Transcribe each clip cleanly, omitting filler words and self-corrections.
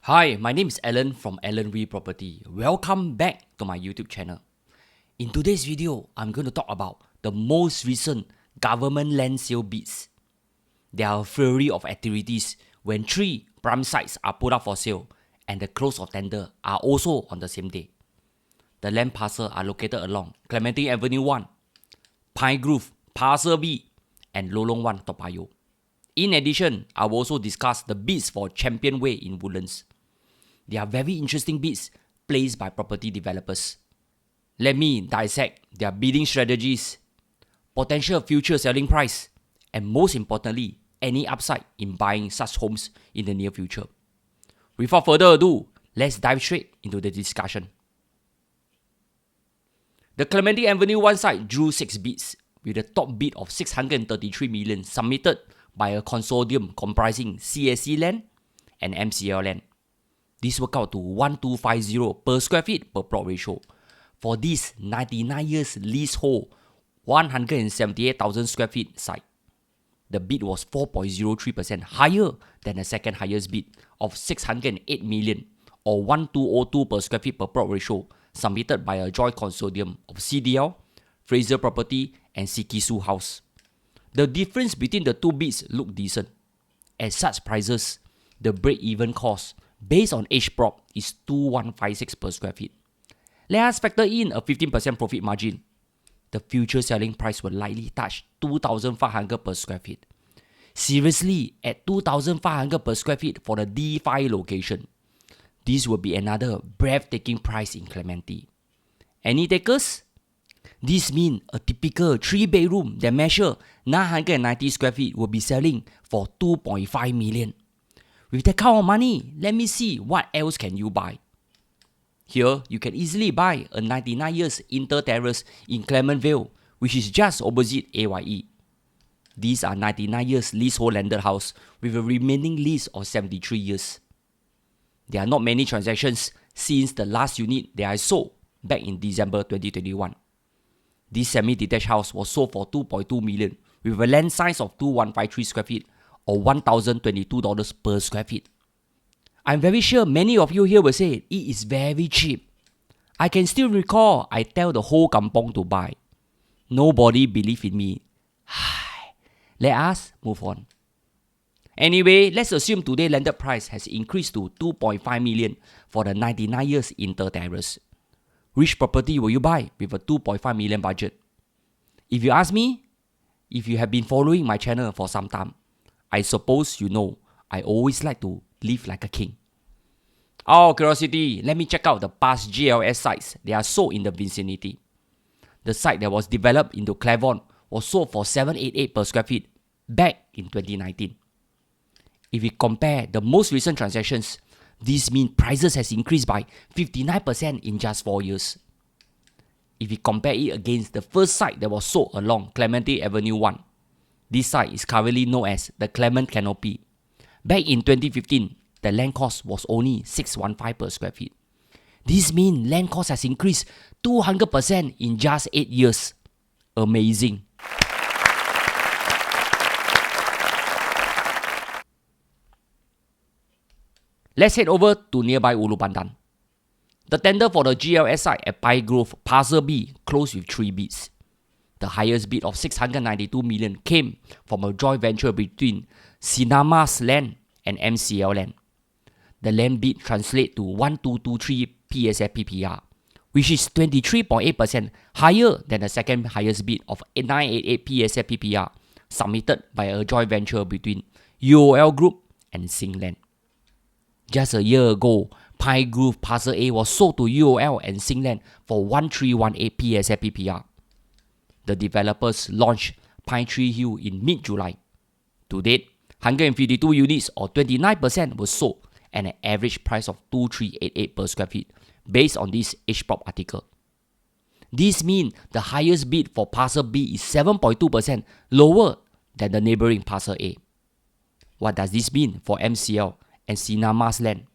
Hi, my name is Alan from Alan Wee Property. Welcome back to my YouTube channel. In today's video, I'm going to talk about the most recent government land sale bids. There are a flurry of activities when 3 prime sites are put up for sale and the close of tender are also on the same day. The land parcels are located along Clementi Avenue 1, Pine Grove, Parcel B, and Lorong Toa Payoh. In addition, I will also discuss the bids for Champion Way in Woodlands. They are very interesting bids placed by property developers. Let me dissect their bidding strategies, potential future selling price, and most importantly, any upside in buying such homes in the near future. Without further ado, let's dive straight into the discussion. The Clementi Avenue 1 site drew 6 bids, with a top bid of 633 million submitted by a consortium comprising CEA Land and MCL Land. This worked out to 1250 per square feet per plot ratio for this 99 years leasehold 178,000 square feet site. The bid was 4.03% higher than the second highest bid of 608 million or 1202 per square feet per plot ratio submitted by a joint consortium of CDL, Fraser Property and Sikisu House. The difference between the two bids looked decent. At such prices, the break-even cost based on age prop is 2156 per square feet. Let us factor in a 15% profit margin. The future selling price will likely touch 2,500 per square feet. Seriously, at 2,500 per square feet for the D5 location, this will be another breathtaking price in Clementi. Any takers? This means a typical 3-bedroom that measures 990 square feet will be selling for 2.5 million. With that kind of money, let me see what else can you buy. Here, you can easily buy a 99 years inter-terrace in Clementville, which is just opposite AYE. These are 99 years leasehold landed house with a remaining lease of 73 years. There are not many transactions since the last unit that I sold back in December 2021. This semi-detached house was sold for 2.2 million with a land size of 2153 square feet or $1,022 per square feet. I'm very sure many of you here will say it is very cheap. I can still recall I tell the whole kampong to buy. Nobody believed in me. Let us move on. Anyway, let's assume today landed price has increased to 2.5 million for the 99 years inter-terrace. Which property will you buy with a 2.5 million budget? If you ask me, if you have been following my channel for some time, I suppose you know I always like to live like a king. Out of curiosity, let me check out the past GLS sites that are sold in the vicinity. The site that was developed into Clavon was sold for 788 per square feet back in 2019. If we compare the most recent transactions, this means prices has increased by 59% in just 4 years. If we compare it against the first site that was sold along Clementi Avenue 1, this site is currently known as the Clement Canopy. Back in 2015, the land cost was only 615 per square feet. This means land cost has increased 200% in just 8 years. Amazing. Let's head over to nearby Ulu Pandan. The tender for the GLS site at Pine Grove, Parcel B, closed with 3 bids. The highest bid of 692 million came from a joint venture between Sinama's Land and MCL Land. The land bid translates to 1223 PSF PPR, which is 23.8% higher than the second highest bid of 988 PSF PPR submitted by a joint venture between UOL Group and Singland. Just a year ago, Pine Grove Parcel A was sold to UOL and Singland for 1318 PSF PPR. The developers launched Pine Tree Hill in mid-July. To date, 152 units or 29% were sold at an average price of 2388 per square feet based on this HProp article. This means the highest bid for Parcel B is 7.2% lower than the neighboring Parcel A. What does this mean for MCL and Sinama's Land?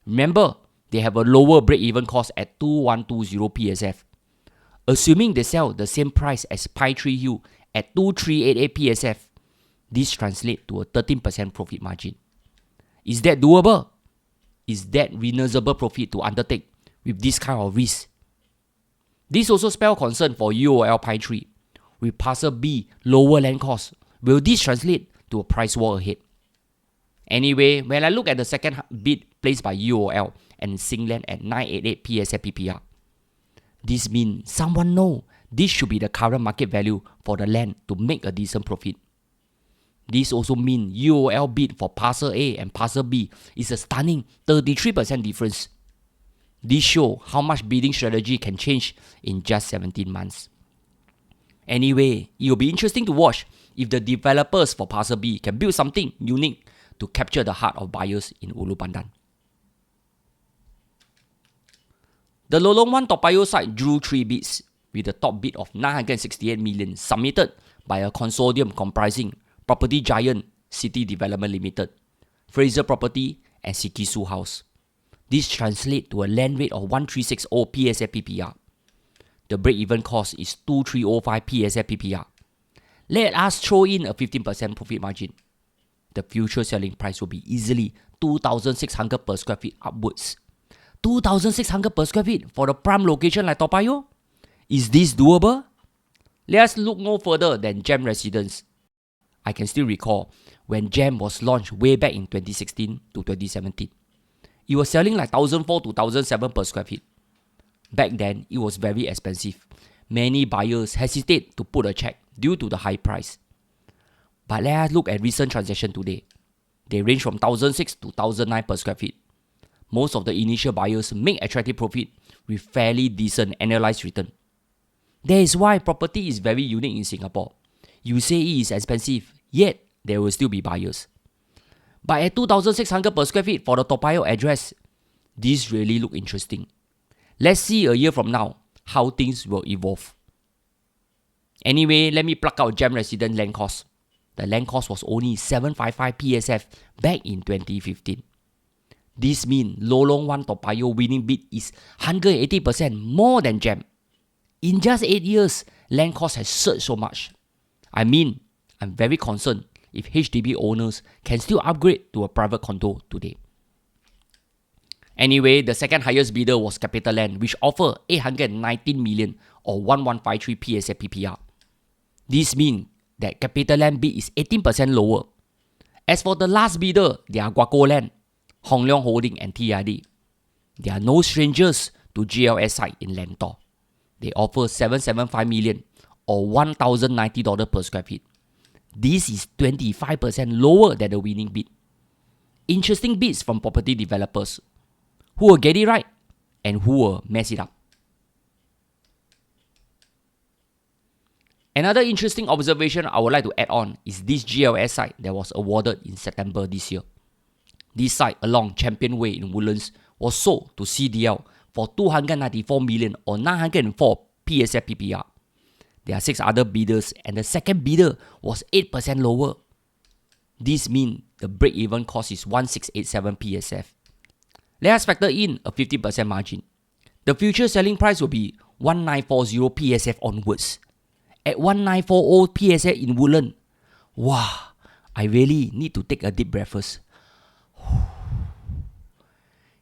Remember, they have a lower break-even cost at 2120 PSF. Assuming they sell the same price as Pine Tree Hill at 2388 PSF, this translates to a 13% profit margin. Is that doable? is that reasonable profit to undertake with this kind of risk? This also spells concern for UOL Pine Tree. With Parcel B lower land cost, will this translate to a price war ahead? Anyway, when I look at the second bid placed by UOL and Singland at 988 PSFPPR, this means someone know this should be the current market value for the land to make a decent profit. This also means UOL bid for Parcel A and Parcel B is a stunning 33% difference. This shows how much bidding strategy can change in just 17 months. Anyway, it will be interesting to watch if the developers for Parcel B can build something unique to capture the heart of buyers in Ulu Pandan. The Lorong Toa Payoh site drew 3 bids, with a top bid of 968 million submitted by a consortium comprising Property Giant City Development Limited, Fraser Property and Sikisu House. This translates to a land rate of 1360 PSFPPR. The break-even cost is 2305 PSFPPR. Let us throw in a 15% profit margin. The future selling price will be easily 2,600 per square feet upwards. 2,600 per square feet for the prime location like Toa Payoh? Is this doable? Let us look no further than Gem Residence. I can still recall when Gem was launched way back in 2016 to 2017. It was selling like 1,004 to 1,007 per square feet. Back then, it was very expensive. Many buyers hesitate to put a check due to the high price. But let us look at recent transactions today. They range from 1,006 to 1,009 per square feet. Most of the initial buyers make attractive profit with fairly decent annualized return. That is why property is very unique in Singapore. You say it is expensive, yet there will still be buyers. But at 2,600 per square feet for the Toa Payoh address, this really look interesting. Let's see a year from now how things will evolve. Anyway, let me pluck out Gem Resident land cost. The land cost was only 755 PSF back in 2015. This means Lorong 1 Toa Payoh winning bid is 180% more than Gem. In just 8 years, land cost has surged so much. I mean, I'm very concerned if HDB owners can still upgrade to a private condo today. Anyway, the second highest bidder was CapitaLand, which offered 819 million or 1153 PSFPPR. This means that CapitaLand bid is 18% lower. As for the last bidder, they are Guaco Land, Hong Leong Holding and TID. They are no strangers to GLS Site in Lentor. They offer 775 million or $1,090 per square feet. This is 25% lower than the winning bid. Interesting bids from property developers. Who will get it right and who will mess it up? Another interesting observation I would like to add on is this GLS site that was awarded in September this year. This site along Champion Way in Woodlands was sold to CDL for 294 million or 904 PSFPPR. There are 6 other bidders and the second bidder was 8% lower. This means the break-even cost is 1687 PSF. Let us factor in a 50% margin. The future selling price will be 1940 PSF onwards. At 1940 PSF in Woodlands, wow, I really need to take a deep breath first.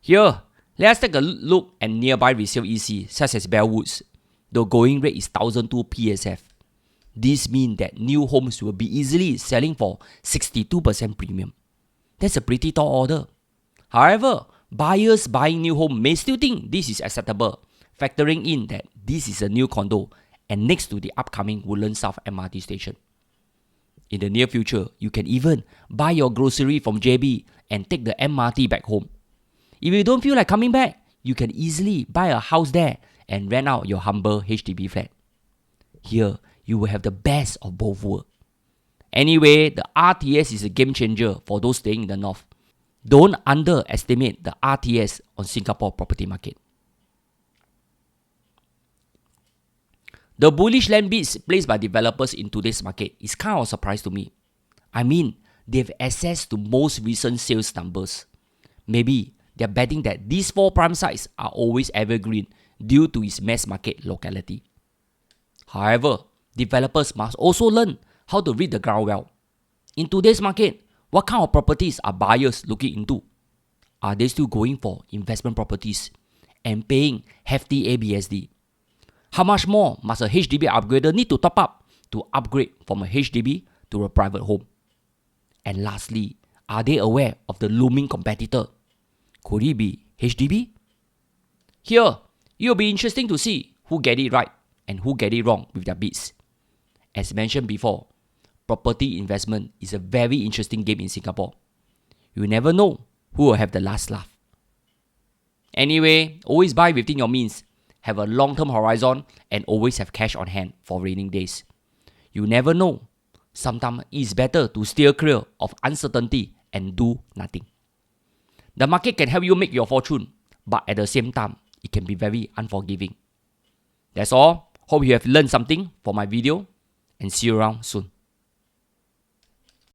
Here, let us take a look at nearby resale EC such as Bellwoods. The going rate is 1,002 PSF. This means that new homes will be easily selling for 62% premium. That's a pretty tall order. However, buyers buying new home may still think this is acceptable, factoring in that this is a new condo and next to the upcoming Woodlands South MRT station. In the near future, you can even buy your grocery from JB and take the MRT back home. If you don't feel like coming back, you can easily buy a house there and rent out your humble HDB flat. Here, you will have the best of both worlds. Anyway, the RTS is a game changer for those staying in the north. Don't underestimate the RTS on Singapore property market. The bullish land bids placed by developers in today's market is kind of a surprise to me. I mean, they have access to most recent sales numbers. Maybe they are betting that these 4 prime sites are always evergreen due to its mass market locality. However, developers must also learn how to read the ground well. In today's market, what kind of properties are buyers looking into? are they still going for investment properties and paying hefty ABSD? How much more must a HDB upgrader need to top up to upgrade from a HDB to a private home? And lastly, are they aware of the looming competitor? Could it be HDB? Here, it will be interesting to see who get it right and who get it wrong with their bids. As mentioned before, property investment is a very interesting game in Singapore. You never know who will have the last laugh. Anyway, always buy within your means, have a long-term horizon, and always have cash on hand for raining days. You never know. Sometimes it's better to steer clear of uncertainty and do nothing. The market can help you make your fortune, but at the same time, it can be very unforgiving. That's all. Hope you have learned something from my video, and see you around soon.